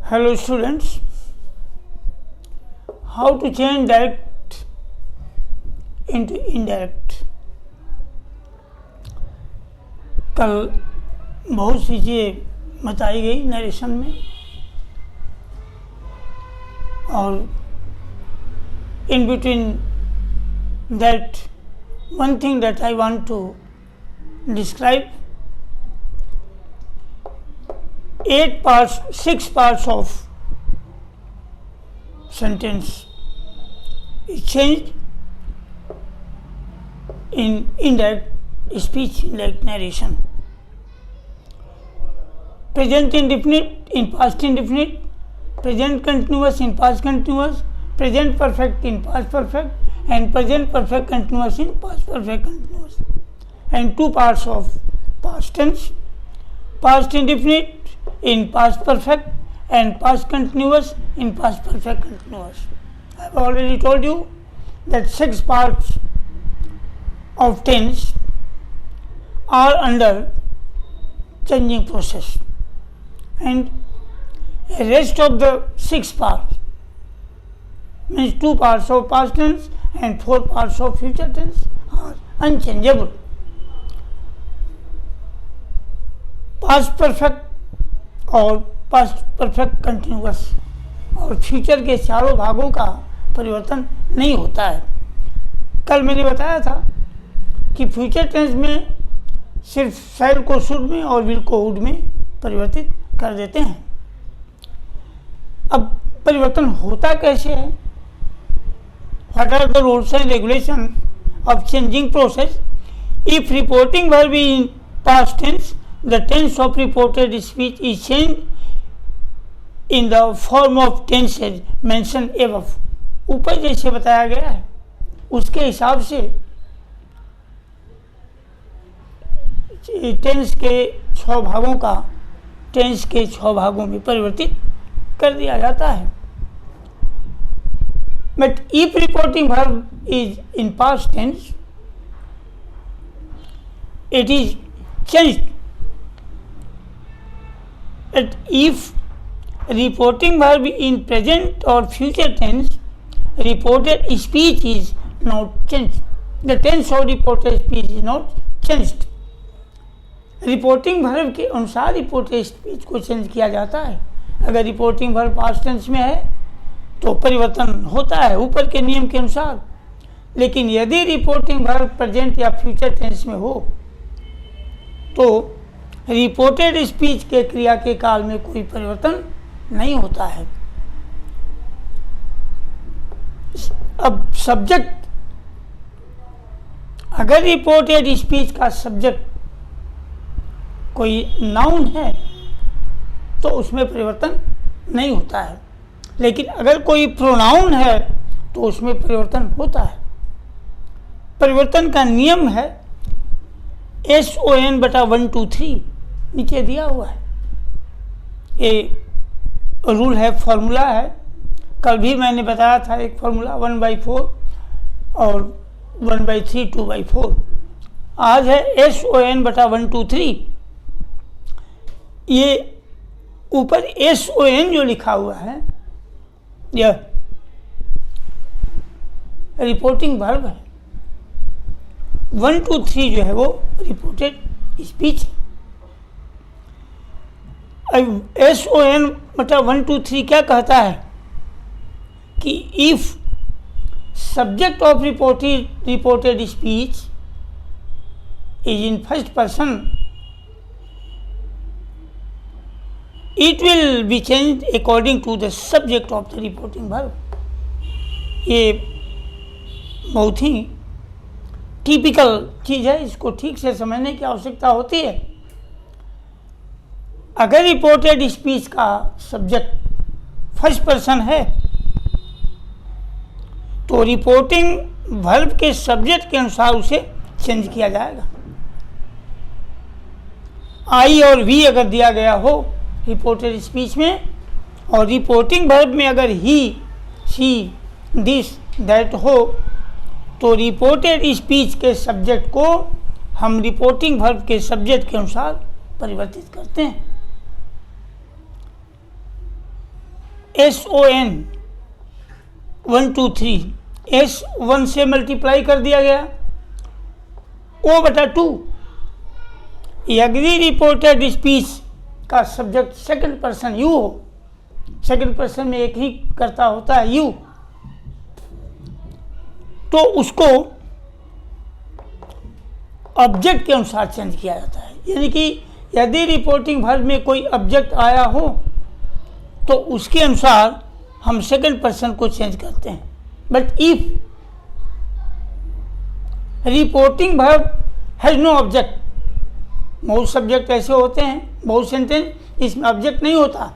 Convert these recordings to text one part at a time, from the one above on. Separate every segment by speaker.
Speaker 1: Hello students, how to change direct into indirect। कल बहुत चीज़ें बताई गई नरेशन में और in between that one thing that I want to describe, 6 parts of sentence is changed in indirect speech, indirect narration. Present indefinite in past indefinite, present continuous in past continuous, present perfect in past perfect, and present perfect continuous in past perfect continuous. And 2 parts of past tense, past indefinite in past perfect and past continuous in past perfect continuous. I have already told you that 6 parts of tense are under changing process, and the rest of the 6 parts means 2 parts of past tense and 4 parts of future tense are unchangeable. Past perfect और past perfect continuous और future के चारों भागों का परिवर्तन नहीं होता है। कल मैंने बताया था कि फ्यूचर टेंस में सिर्फ शैल को शुड में और विल को वुड में परिवर्तित कर देते हैं। अब परिवर्तन होता कैसे है? What are the rules and regulation of changing process? If reporting verb in past tense, the tense of reported speech is changed in the form of tenses mentioned above। ऊपर जैसे बताया गया है उसके हिसाब से टेंस के 6 भागों का टेंस के 6 भागों में परिवर्तित कर दिया जाता है। But if reporting verb is in past tense, it is changed. But if reporting verb in present or future tense, reported speech is not changed. The tense of reported speech is not changed. Reporting verb के अनुसार reported speech को change किया जाता है। अगर reporting verb past tense में है तो परिवर्तन होता है ऊपर के नियम के अनुसार, लेकिन यदि रिपोर्टिंग वर्ब प्रेजेंट या फ्यूचर टेंस में हो तो रिपोर्टेड स्पीच के क्रिया के काल में कोई परिवर्तन नहीं होता है। अब सब्जेक्ट, अगर रिपोर्टेड स्पीच का सब्जेक्ट कोई नाउन है तो उसमें परिवर्तन नहीं होता है, लेकिन अगर कोई प्रोनाउन है तो उसमें परिवर्तन होता है। परिवर्तन का नियम है SON/123 नीचे दिया हुआ है। ये रूल है, फॉर्मूला है। कल भी मैंने बताया था एक फॉर्मूला 1/4 और 1/3 2/4। आज है SON/123। ये ऊपर SON जो लिखा हुआ है यह रिपोर्टिंग वर्ब है। 1 2 3 जो है वो रिपोर्टेड स्पीच। SON/123 क्या कहता है कि if subject of reported speech is in first person, it will be changed according to the subject of the reporting verb. ये बहुत ही टिपिकल चीज़ है, इसको ठीक से समझने की आवश्यकता होती है। अगर रिपोर्टेड स्पीच का सब्जेक्ट फर्स्ट पर्सन है तो रिपोर्टिंग वर्ब के सब्जेक्ट के अनुसार उसे चेंज किया जाएगा। आई और वी अगर दिया गया हो रिपोर्टेड स्पीच में और रिपोर्टिंग वर्ब में अगर ही, शी, दिस, दैट हो तो रिपोर्टेड स्पीच के सब्जेक्ट को हम रिपोर्टिंग वर्ब के सब्जेक्ट के अनुसार परिवर्तित करते हैं। SON 1 2 3 S 1 से मल्टीप्लाई कर दिया गया, O/2 एग्री रिपोर्टेड स्पीच का सब्जेक्ट सेकंड पर्सन यू हो, सेकंड पर्सन में एक ही कर्ता होता है यू, तो उसको ऑब्जेक्ट के अनुसार चेंज किया जाता है। यानी कि यदि रिपोर्टिंग वर्ब में कोई ऑब्जेक्ट आया हो तो उसके अनुसार हम सेकंड पर्सन को चेंज करते हैं। But if reporting verb has no object, बहुत सब्जेक्ट ऐसे होते हैं, बहुत सेंटेंस इसमें ऑब्जेक्ट नहीं होता,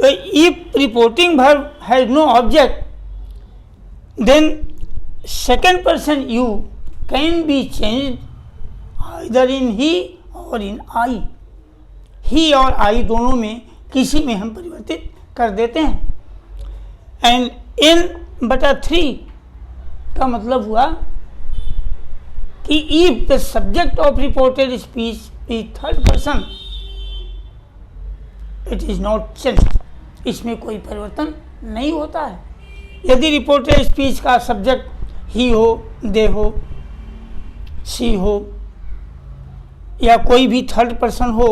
Speaker 1: if reporting verb has no object then second person you can be changed either in he और इन आई, ही और आई दोनों में किसी में हम परिवर्तित कर देते हैं। एंड N/3 का मतलब हुआ कि if the subject of reported speech is third person it is not changed, इसमें कोई परिवर्तन नहीं होता है। यदि रिपोर्टेड स्पीच का सब्जेक्ट ही हो, दे हो, सी हो या कोई भी थर्ड पर्सन हो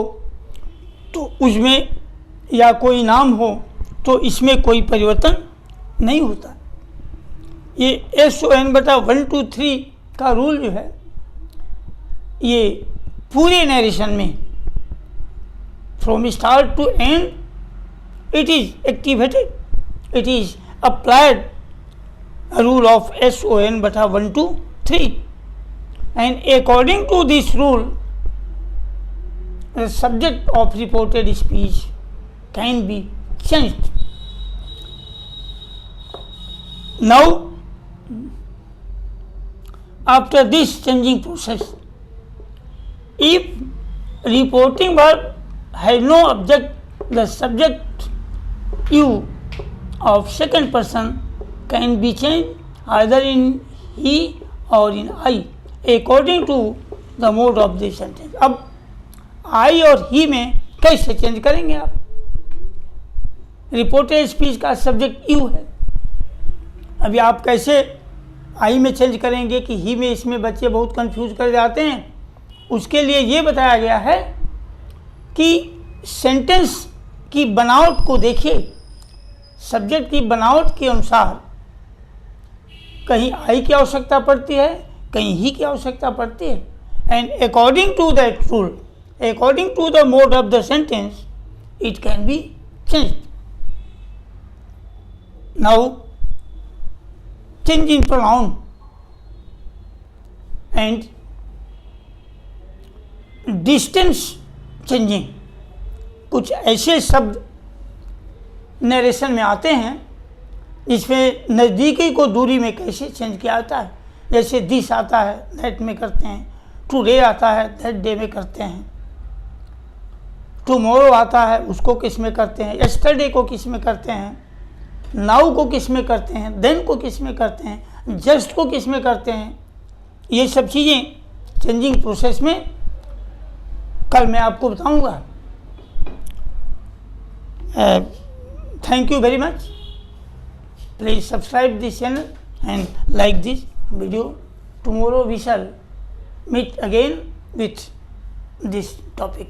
Speaker 1: तो उसमें, या कोई नाम हो तो इसमें कोई परिवर्तन नहीं होता। ये SON/1 2 3 का रूल जो है ये पूरे नरेशन में from start to end it is activated, it is applied rule of SON/1 2 3 and according to this rule the subject of reported speech can be changed. Now after this changing process, if reporting verb has no object the subject you of second person can be changed either in he or in I according to the mode of the sentence. अब आई और ही में कैसे change करेंगे आप? Reported speech का subject you है, अभी आप कैसे आई में चेंज करेंगे कि ही में? इसमें बच्चे बहुत कंफ्यूज कर जाते हैं। उसके लिए ये बताया गया है कि सेंटेंस की बनावट को देखिए, सब्जेक्ट की बनावट के अनुसार कहीं आई की आवश्यकता पड़ती है, कहीं ही की आवश्यकता पड़ती है। And according to that rule, according to the mode of the sentence it can be changed. Now change in pronoun and distance changing, कुछ ऐसे शब्द नरेशन में आते हैं जिसमें नज़दीकी को दूरी में कैसे चेंज किया जाता है। जैसे दिस आता है, दैट में करते हैं, टुडे आता है, दैट डे में करते हैं, टुमारो आता है, उसको किस में करते हैं, यस्टरडे को किस में करते हैं, नाउ को किस में करते हैं, देन को किस में करते हैं, जस्ट को किस में करते हैं। ये सब चीज़ें चेंजिंग प्रोसेस में कल मैं आपको बताऊंगा। Thank you very much. Please subscribe this channel and like this video. Tomorrow we shall meet again with this topic.